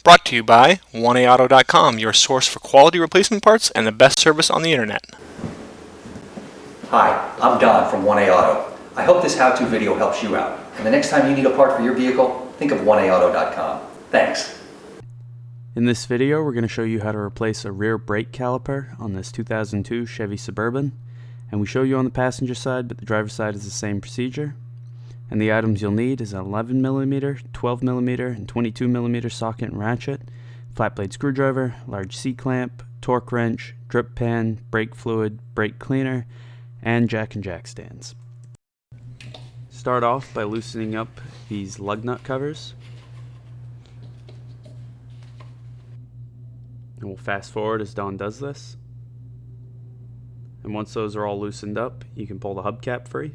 Brought to you by 1AAuto.com, your source for quality replacement parts and the best service on the internet. Hi, I'm Don from 1A Auto. I hope this how-to video helps you out. And the next time you need a part for your vehicle, think of 1AAuto.com. Thanks. In this video, we're going to show you how to replace a rear brake caliper on this 2002 Chevy Suburban. And we show you on the passenger side, but the driver's side is the same procedure. And the items you'll need is an 11mm, 12mm, and 22mm socket and ratchet, flat blade screwdriver, large C-clamp, torque wrench, drip pan, brake fluid, brake cleaner, and jack and jack stands. Start off by loosening up these lug nut covers. And we'll fast forward as Don does this. And once those are all loosened up, you can pull the hubcap free.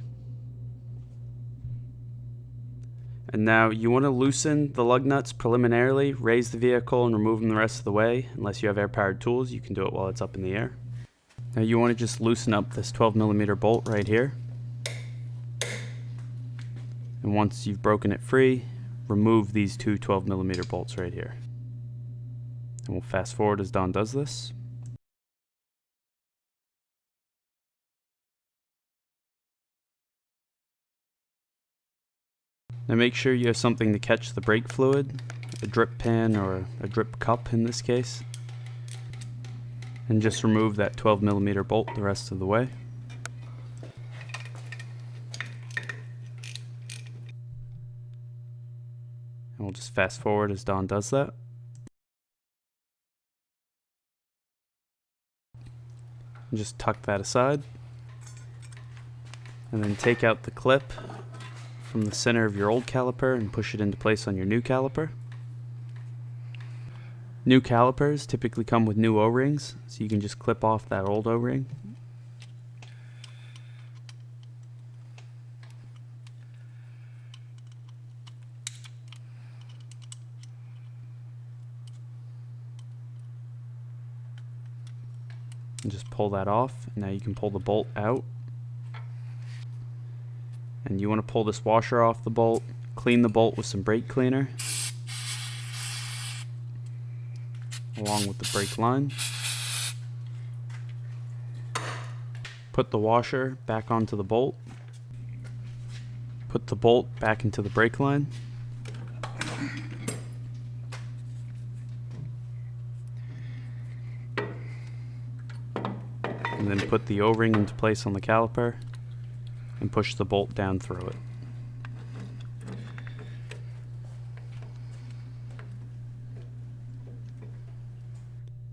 And now you want to loosen the lug nuts preliminarily, raise the vehicle and remove them the rest of the way. Unless you have air-powered tools, you can do it while it's up in the air. Now you want to just loosen up this 12mm bolt right here. And once you've broken it free, remove these two 12mm bolts right here. And we'll fast forward as Don does this. Now make sure you have something to catch the brake fluid, a drip pan or a drip cup in this case. And just remove that 12mm bolt the rest of the way. And we'll just fast forward as Don does that. And just tuck that aside. And then take out the clip from the center of your old caliper and push it into place on your new caliper. New calipers typically come with new O-rings, so you can just clip off that old O-ring. And just pull that off, and now you can pull the bolt out. And you want to pull this washer off the bolt, clean the bolt with some brake cleaner, along with the brake line. Put the washer back onto the bolt. Put the bolt back into the brake line. And then put the O-ring into place on the caliper and push the bolt down through it.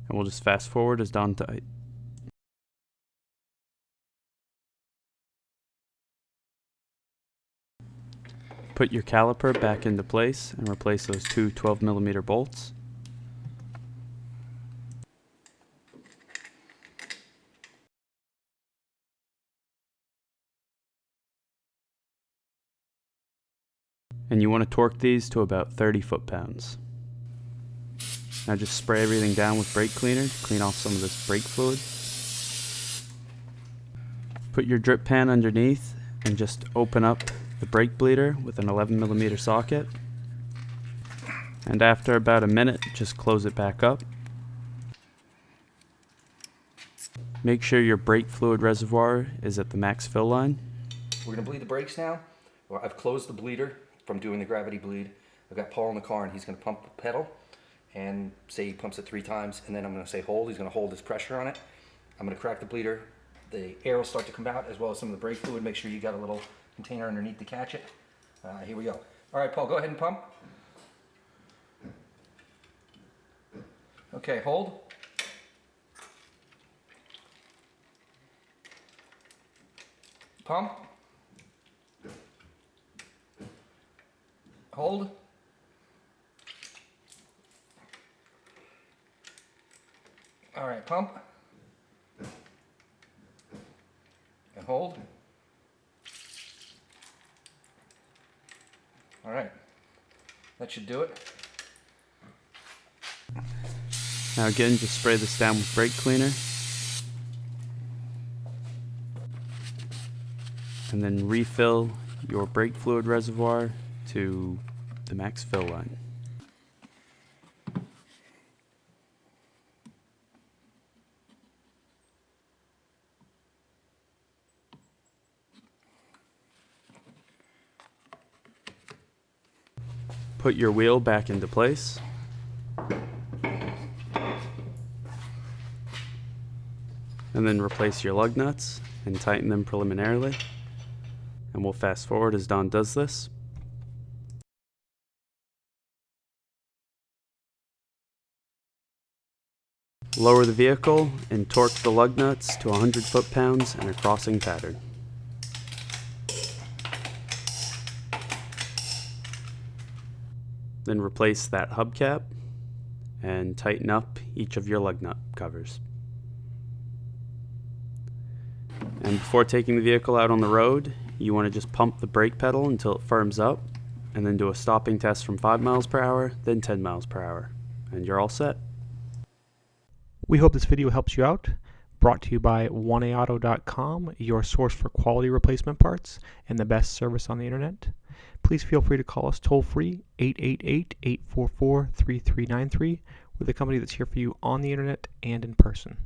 And we'll just fast forward as Don tight. Put your caliper back into place and replace those two 12mm bolts. And you want to torque these to about 30 foot-pounds. Now just spray everything down with brake cleaner to clean off some of this brake fluid. Put your drip pan underneath and just open up the brake bleeder with an 11mm socket. And after about a minute, just close it back up. Make sure your brake fluid reservoir is at the max fill line. We're going to bleed the brakes now. Well, I've closed the bleeder from doing the gravity bleed. I've got Paul in the car and he's going to pump the pedal and say he pumps it 3 times, and then I'm going to say hold. He's going to hold his pressure on it. I'm going to crack the bleeder. The air will start to come out as well as some of the brake fluid. Make sure you got a little container underneath to catch it. Here we go. All right, Paul, go ahead and pump. Okay, hold. Pump. Hold. All right, pump. And hold. All right. That should do it. Now again, just spray this down with brake cleaner. And then refill your brake fluid reservoir to the max fill line. put your wheel back into place. And then replace your lug nuts and tighten them preliminarily. And we'll fast forward as Don does this. Lower the vehicle and torque the lug nuts to 100 foot-pounds in a crossing pattern. Then replace that hubcap and tighten up each of your lug nut covers. And before taking the vehicle out on the road, you want to just pump the brake pedal until it firms up, and then do a stopping test from 5 miles per hour, then 10 miles per hour, and you're all set. We hope this video helps you out. Brought to you by 1AAuto.com, your source for quality replacement parts and the best service on the internet. Please feel free to call us toll-free, 888-844-3393. We're the company that's here for you on the internet and in person.